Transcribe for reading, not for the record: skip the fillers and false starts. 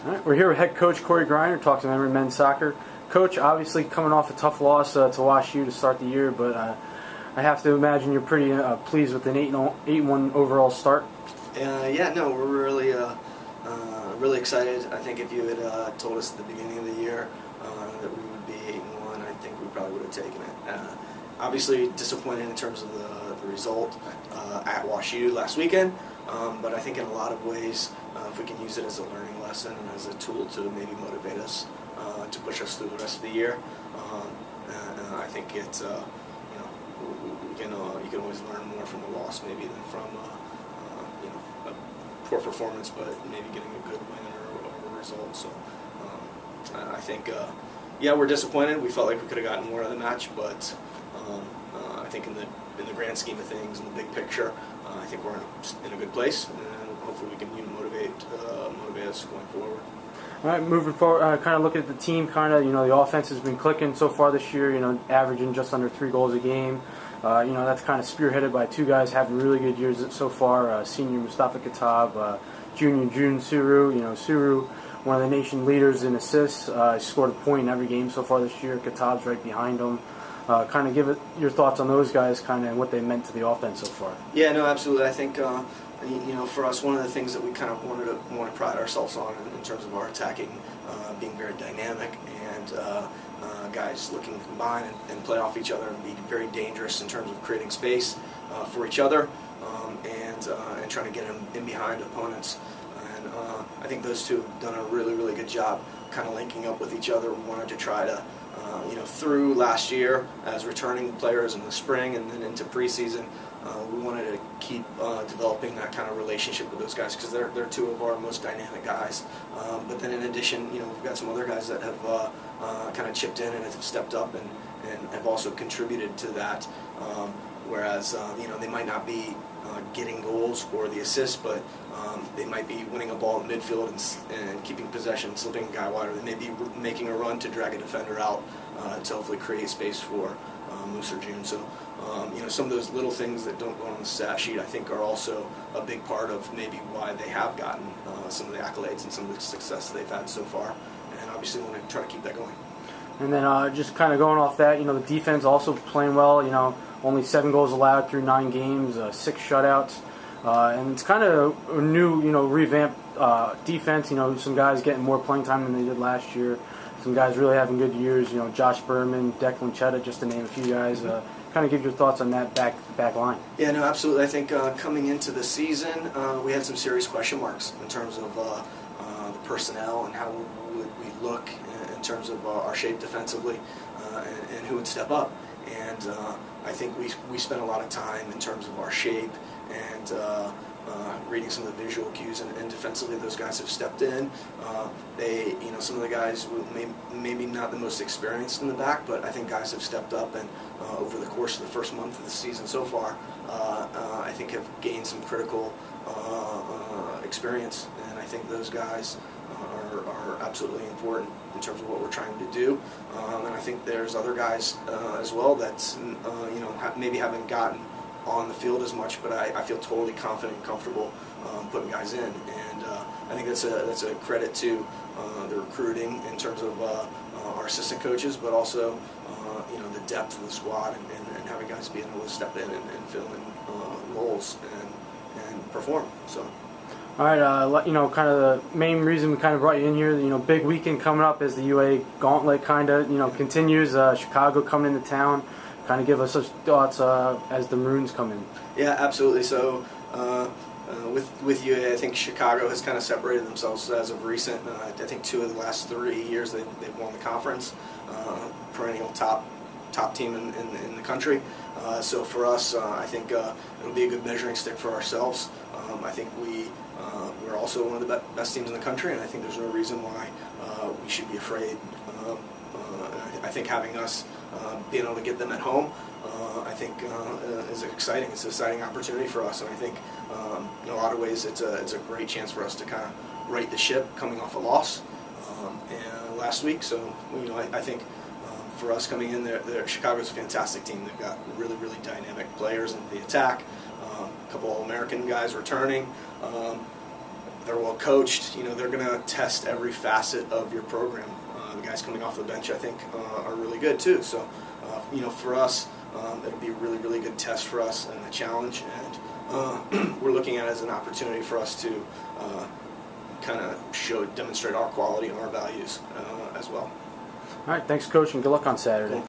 All right, we're here with head coach Cory Greiner talking Emory men's soccer. Coach, obviously coming off a tough loss to WashU to start the year, but I have to imagine you're pretty pleased with an 8-1 overall start. No, we're really really excited. I think if you had told us at the beginning of the year that we would be 8-1, I think we probably would have taken it. Obviously disappointed in terms of the result at WashU last weekend, but I think in a lot of ways, if we can use it as a learning lesson and as a tool to maybe motivate us to push us through the rest of the year, I think it's you can always learn more from a loss maybe than from a poor performance, but maybe getting a good win or a result. So I think we're disappointed. We felt like we could have gotten more out of the match, but I think in the grand scheme of things, in the big picture, I think we're in a good place, and hopefully we can motivate us going forward. All right, moving forward, kind of looking at the team, the offense has been clicking so far this year, averaging just under 3 goals a game. That's kind of spearheaded by 2 guys having really good years so far, senior Mustafa Kitab, junior June Suru. Suru, one of the nation leaders in assists, scored a point in every game so far this year. Kitab's right behind him. Kind of give it your thoughts on those guys, and what they meant to the offense so far. Yeah, no, absolutely. I think for us, one of the things that we kind of want to pride ourselves on in terms of our attacking, being very dynamic and guys looking to combine and play off each other and be very dangerous in terms of creating space for each other and trying to get in behind opponents. And I think those two have done a really, really good job kind of linking up with each other. We wanted to try to through last year as returning players in the spring and then into preseason, we wanted to keep developing that kind of relationship with those guys because they're 2 of our most dynamic guys. But then in addition, we've got some other guys that have kind of chipped in and have stepped up and have also contributed to that. Whereas they might not be getting goals or the assists, but they might be winning a ball in midfield and keeping possession, slipping a guy wide, or they may be making a run to drag a defender out to hopefully create space for Moose or June. So some of those little things that don't go on the stat sheet, I think, are also a big part of maybe why they have gotten some of the accolades and some of the success they've had so far. And obviously want to try to keep that going. And then just kind of going off that, the defense also playing well. Only 7 goals allowed through 9 games, 6 shutouts. And it's kind of a new, revamped defense. Some guys getting more playing time than they did last year. Some guys really having good years. Josh Berman, Declan Chetta, just to name a few guys. Kind of give your thoughts on that back line. Yeah, no, absolutely. I think coming into the season, we had some serious question marks in terms of the personnel and how would we look in terms of our shape defensively and who would step up. And I think we spent a lot of time in terms of our shape and reading some of the visual cues, and defensively those guys have stepped in. Some of the guys maybe not the most experienced in the back, but I think guys have stepped up and over the course of the first month of the season so far, I think have gained some critical experience, and I think those guys are absolutely important in terms of what we're trying to do. And I think there's other guys as well that maybe haven't gotten on the field as much, but I feel totally confident and comfortable putting guys in, and I think that's a credit to the recruiting in terms of our assistant coaches, but also the depth of the squad and having guys being able to step in and fill in roles and perform. So. All right, kind of the main reason we kind of brought you in here, big weekend coming up as the UA gauntlet continues. Chicago coming into town. Kind of give us those thoughts as the Maroons come in. Yeah, absolutely. So with UA, I think Chicago has kind of separated themselves as of recent. I think 2 of the last 3 years they've won the conference, perennial top team in the country. So for us, I think it'll be a good measuring stick for ourselves. I think we're also one of the best teams in the country, and I think there's no reason why we should be afraid. I think having us being able to get them at home, I think is exciting. It's an exciting opportunity for us, and I think in a lot of ways it's a great chance for us to kind of right the ship coming off a loss last week. So I think for us coming in there, Chicago's a fantastic team. They've got really, really dynamic players in the attack. A couple All-American guys returning. they're well coached. You know, they're going to test every facet of your program. The guys coming off the bench, I think, are really good too. So, you know, for us, it'll be a really, really good test for us and a challenge. And we're looking at it as an opportunity for us to kind of demonstrate our quality and our values as well. All right, thanks, Coach, and good luck on Saturday. Cool.